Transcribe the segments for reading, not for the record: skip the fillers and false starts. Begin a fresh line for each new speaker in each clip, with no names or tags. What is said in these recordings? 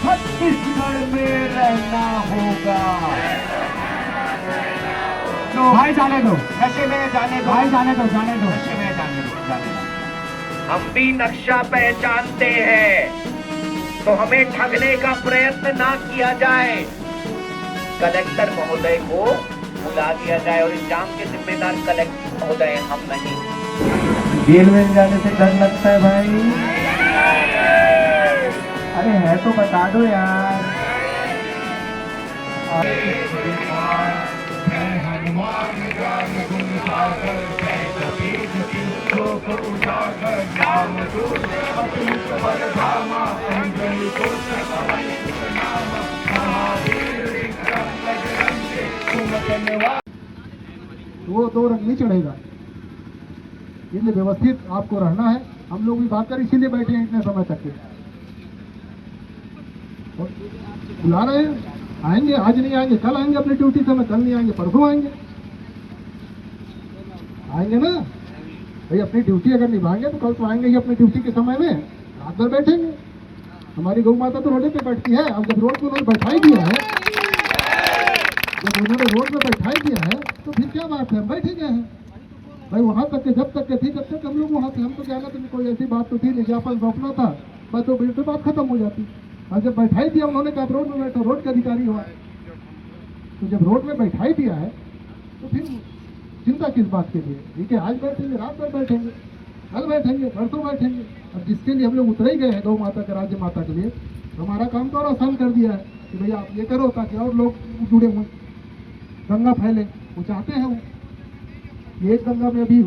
छत्तीसगढ़ में रहना होगा। तो
भाई जाने दो,
नशे में जाने दो,
भाई जाने दो, जाने दो।
नशे में जाने दो, जाने दो।
हम भी नक्शा पहचानते हैं, तो हमें ठगने का प्रयत्न ना किया जाए। कलेक्टर महोदय को बुला दिया जाए और इस जाम के जिम्मेदार कलेक्टर महोदय हम नहीं।
जेल में जाने से डर लगता है भाई। अरे है तो बता दो यार।
वो दो रंग नहीं चढ़ेगा, इसलिए व्यवस्थित आपको रहना है। हम लोग भी भागकर इसीलिए बैठे हैं इतने समय तक के। बुला रहे हैं, आएंगे, आज नहीं आएंगे कल आएंगे अपनी ड्यूटी से, कल नहीं आएंगे परसों आएंगे, आएंगे ना भाई। अपनी ड्यूटी अगर निभाएंगे तो कल तो आएंगे ही अपनी ड्यूटी के समय में, रात भर बैठेंगे। हमारी गौ माता तो रोड पे बैठती है, अब जब रोड पे उन्होंने बैठाई दिया है, जब उन्होंने रोड पे बैठाई दिया है तो फिर क्या बात है, हम बैठ ही गए हैं भाई। वहां तक के जब तक के थी तब तक हम लोग वहां थे, हम तो जाना तो कोई ऐसी बात तो थी नहीं, ज्ञापन सौंपना था बस, 2 मिनट में बात खत्म हो जाती। और जब बैठाई दिया उन्होंने कहा रोड में बैठो, रोड के अधिकारी हुआ, तो जब रोड में बैठाई दिया है तो फिर चिंता किस बात के लिए। ठीक है, आज बैठेंगे, रात भर बैठेंगे, कल बैठेंगे, परसों बैठेंगे। अब जिसके लिए हम लोग उतर ही गए हैं गौ माता के, राज्य माता के लिए, तो हमारा काम तो और आसान कर दिया है कि भैया आप ये करो ताकि और लोग जुड़े हुए, गंगा फैले। वो चाहते हैं, वो एक गंगा में अभी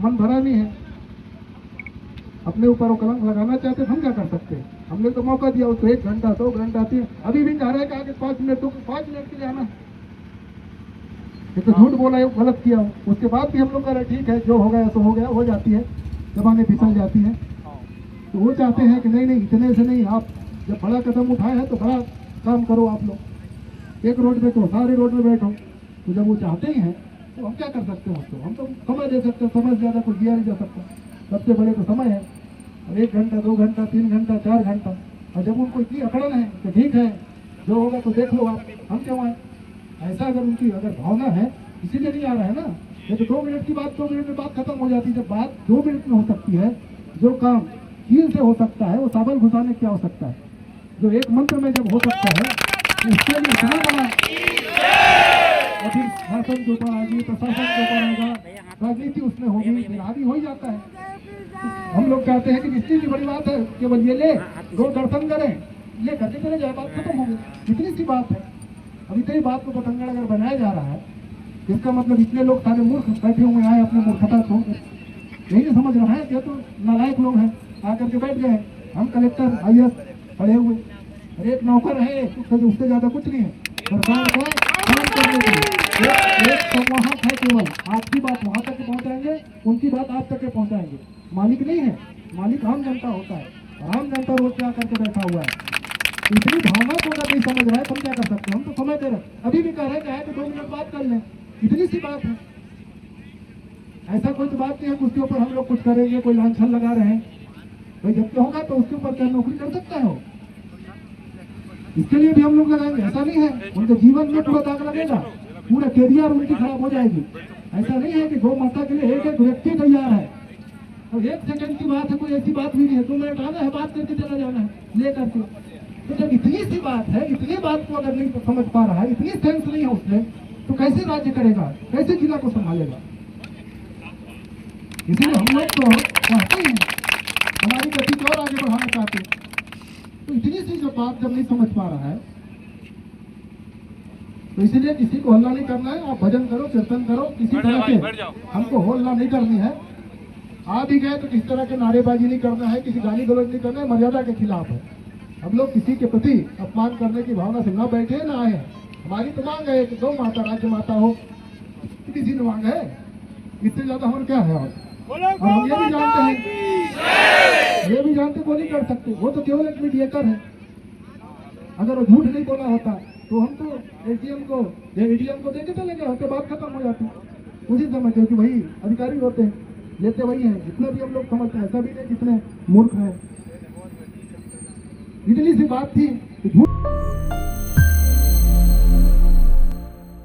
मन भरा नहीं है, अपने ऊपर वो कलंक लगाना चाहते, हम क्या कर सकते हैं। हमने तो मौका दिया उसको, 1 घंटा 2 घंटा 3, अभी भी जा रहा है कि आगे 5 मिनट, तो 5 मिनट के लिए आना। ये तो झूठ बोला है, गलत किया हो, उसके बाद भी हम लोग कह रहे ठीक है, जो हो गया सो हो गया, हो जाती है, जबानें फिसल जाती हैं। तो वो चाहते हैं कि नहीं नहीं इतने से नहीं, आप जब बड़ा कदम उठाए हैं तो बड़ा काम करो आप लोग, एक रोड पे तो सारे रोड में बैठो। तो जब वो चाहते ही हैं तो हम क्या कर सकते हैं उसको, हम तो समय दे सकते हैं, समय ज़्यादा कुछ दिया नहीं जा सकता। सबसे बड़े तो समय है, और 1 घंटा 2 घंटा 3 घंटा 4 घंटा, और जब उनको इतनी अकड़न है तो ठीक है, जो होगा तो देख लो आप, हम क्यों आए। ऐसा अगर उनकी अगर भावना है, इसीलिए नहीं आ रहा है ना। ये तो 2 मिनट की बात 2 मिनट में बात खत्म हो जाती है। जब बात 2 मिनट में हो सकती है, जो काम कील से हो सकता है वो साबल घुसाने क्या हो सकता है, जो एक मंत्र में जब हो सकता है तो उसके लिए इतना बड़ा, और फिर शासन के ऊपर आएगी, प्रशासन के ऊपर आएगा, राजनीति उसमें होगी, फिर आदि हो ही जाता है। हम लोग चाहते हैं कि इतनी सी बड़ी बात है, केवल ये ले दो दर्शन करें, ले करके चले जाए, बात खत्म हो गई, इतनी सी बात है। अब इतनी बात को पतंगड़ अगर बनाया जा रहा है, इसका मतलब इतने लोग सारे मूर्ख बैठे हुए हैं अपने मूर्खता छोड़ कर, यही समझ रहा है कि तो नालायक लोग हैं, आकर के बैठ गए। हम कलेक्टर IAS खड़े हुए, अरे एक नौकर है, उससे ज्यादा कुछ नहीं है सरकार का काम करने के लिए। एक संवाहक है, केवल आपकी बात वहां तक पहुंचाएंगे, उनकी बात आप तक पहुंचाएंगे। मालिक नहीं है, मालिक आम जनता होता है, और आम जनता रोज क्या करके बैठा हुआ है। इतनी भावना को अगर नहीं समझ रहा है तो हम क्या कर सकते हैं। हम तो समय दे रहे हैं, अभी भी कह रहे हैं कि 2 मिनट बात कर लें, इतनी सी बात है। ऐसा कोई तो बात नहीं है उसके ऊपर हम लोग कुछ करेंगे, कोई लांछन लगा रहे हैं भाई। जब होगा तो उसके ऊपर क्या नौकरी कर सकता है, इसके लिए भी हम लोग लगाएंगे। ऐसा नहीं है उनके जीवन में पूरा दाग लगेगा, पूरा कैरियर उनकी खराब हो जाएगी। ऐसा नहीं है कि गौ माता के लिए एक एक व्यक्ति तैयार है, और 1 सेकंड की बात है, कोई ऐसी बात भी नहीं है 2 मिनट आना है, बात करके चला जाना है लेकर के। तो जब इतनी सी बात है, इतनी बात को अगर नहीं समझ पा रहा है, इतनी सेंस नहीं है उसमें, तो कैसे राज्य करेगा, कैसे जिला को संभालेगा। इसीलिए हम लोग तो चाहते हैं, हमारी गति को और आगे बढ़ाना चाहते हैं। तो इतनी सी जो बात जब नहीं समझ पा रहा है, तो इसीलिए किसी को हल्ला नहीं करना है। आप भजन करो, कीर्तन करो, किसी तरह के हमको हल्ला नहीं करनी है। आ भी गए तो किसी तरह के नारेबाजी नहीं करना है, किसी गाली गलौज नहीं करना है, मर्यादा के खिलाफ है। हम लोग किसी के प्रति अपमान करने की भावना से ना बैठे ना आए। हमारी तो मांग है कि गौ माता राज्य माता हो, किसी ने मांग है, इससे ज्यादा और क्या है। और हम ये भी जानते हैं, ये भी जानते वो नहीं कर सकते, वो तो केवल एक मीडिएटर है। अगर वो झूठ नहीं बोला होता तो हम तो ADM को देके चले गए होते, बात खत्म हो जाती। उसी समय क्योंकि वही अधिकारी होते हैं, लेते वही हैं। जितना भी हम लोग समझते हैं, ऐसा भी नहीं जितने मूर्ख हैं। इतनी सी बात थी